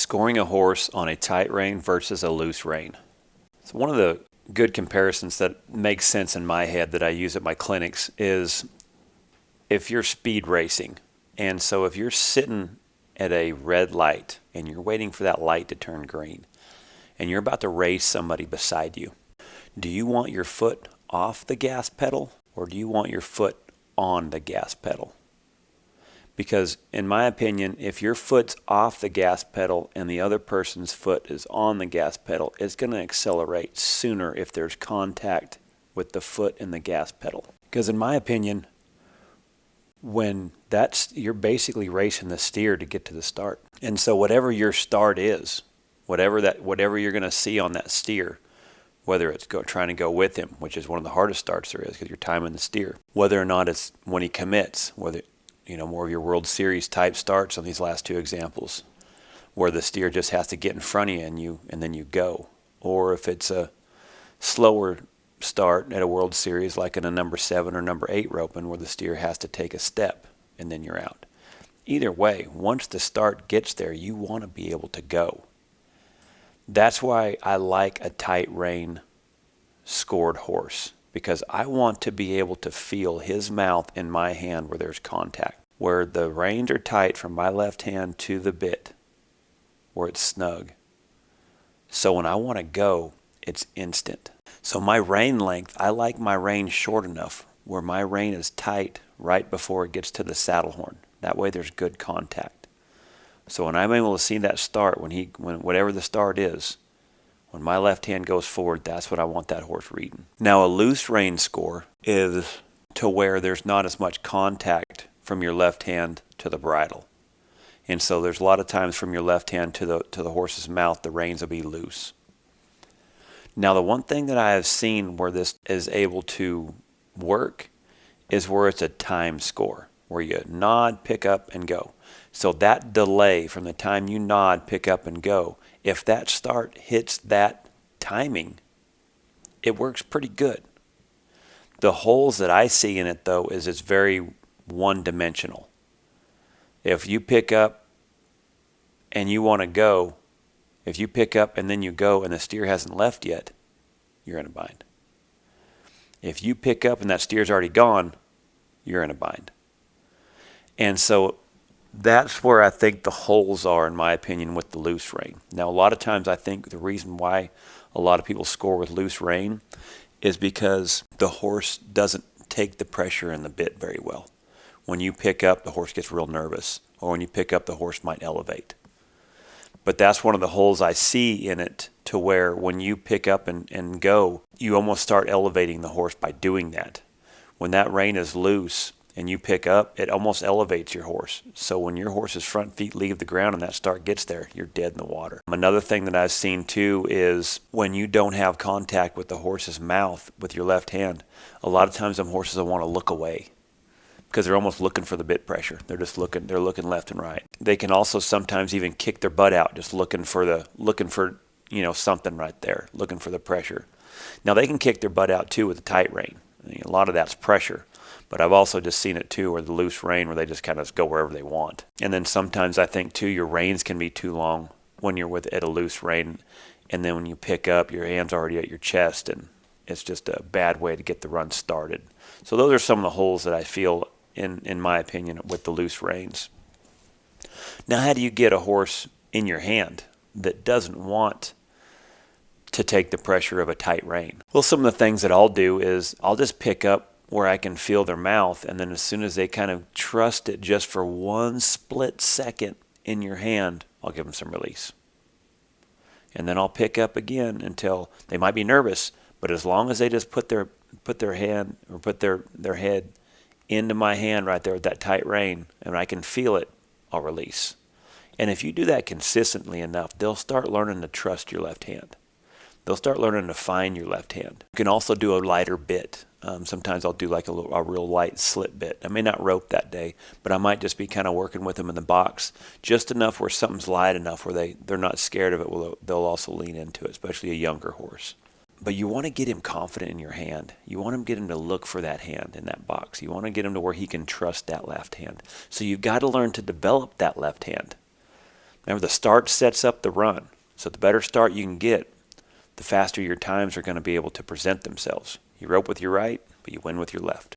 Scoring a horse on a tight rein versus a loose rein. So one of the good comparisons that makes sense in my head that I use at my clinics is if you're speed racing. And so if you're sitting at a red light and you're waiting for that light to turn green and you're about to race somebody beside you, do you want your foot off the gas pedal or do you want your foot on the gas pedal? Because in my opinion, if your foot's off the gas pedal and the other person's foot is on the gas pedal, it's going to accelerate sooner if there's contact with the foot and the gas pedal. Because in my opinion, you're basically racing the steer to get to the start. And so whatever your start is, whatever you're going to see on that steer, whether it's trying to go with him, which is one of the hardest starts there is because you're timing the steer, whether or not it's when he commits, whether more of your World Series type starts on these last two examples, where the steer just has to get in front of you and then you go. Or if it's a slower start at a World Series, like in a number 7 or number 8 roping, where the steer has to take a step and then you're out. Either way, once the start gets there, you want to be able to go. That's why I like a tight rein scored horse, because I want to be able to feel his mouth in my hand where there's contact, where the reins are tight from my left hand to the bit, where it's snug. So when I want to go, it's instant. So my rein length, I like my rein short enough where my rein is tight right before it gets to the saddle horn. That way there's good contact. So when I'm able to see that start, when whatever the start is, when my left hand goes forward, that's what I want that horse reading. Now a loose rein score is to where there's not as much contact from your left hand to the bridle. And so there's a lot of times from your left hand to the horse's mouth, the reins will be loose. Now the one thing that I have seen where this is able to work is where it's a time score, where you nod, pick up, and go. So that delay from the time you nod, pick up, and go, if that start hits that timing, it works pretty good. The holes that I see in it, though, is it's very one-dimensional. If you pick up and you want to go, if you pick up and then you go and the steer hasn't left yet, you're in a bind. If you pick up and that steer's already gone, you're in a bind. And so that's where I think the holes are, in my opinion, with the loose rein. Now, a lot of times I think the reason why a lot of people score with loose rein is because the horse doesn't take the pressure in the bit very well. When you pick up, the horse gets real nervous, or when you pick up, the horse might elevate. But that's one of the holes I see in it, to where when you pick up and go, you almost start elevating the horse by doing that. When that rein is loose and you pick up, it almost elevates your horse. So when your horse's front feet leave the ground and that start gets there, you're dead in the water. Another thing that I've seen too is when you don't have contact with the horse's mouth with your left hand, a lot of times them horses will want to look away because they're almost looking for the bit pressure. They're looking left and right. They can also sometimes even kick their butt out, just looking for something right there, looking for the pressure. Now they can kick their butt out too with a tight rein. A lot of that's pressure. But I've also just seen it too, where the loose rein, where they just kind of go wherever they want. And then sometimes I think too, your reins can be too long when you're at a loose rein, and then when you pick up, your hand's already at your chest, and it's just a bad way to get the run started. So those are some of the holes that I feel, in my opinion, with the loose reins. Now, how do you get a horse in your hand that doesn't want to take the pressure of a tight rein? Well, some of the things that I'll do is I'll just pick up where I can feel their mouth, and then as soon as they kind of trust it just for one split second in your hand, I'll give them some release. And then I'll pick up again until they might be nervous, but as long as they just put their hand or put their head into my hand right there with that tight rein, and I can feel it, I'll release. And if you do that consistently enough, they'll start learning to trust your left hand. They'll start learning to find your left hand. You can also do a lighter bit. Sometimes I'll do like a real light slip bit. I may not rope that day, but I might just be kind of working with them in the box just enough where something's light enough where they're not scared of it. They'll also lean into it, especially a younger horse. But you want to get him confident in your hand. You want to get him to look for that hand in that box. You want to get him to where he can trust that left hand. So you've got to learn to develop that left hand. Remember, the start sets up the run. So the better start you can get, the faster your times are going to be able to present themselves. You rope with your right, but you win with your left.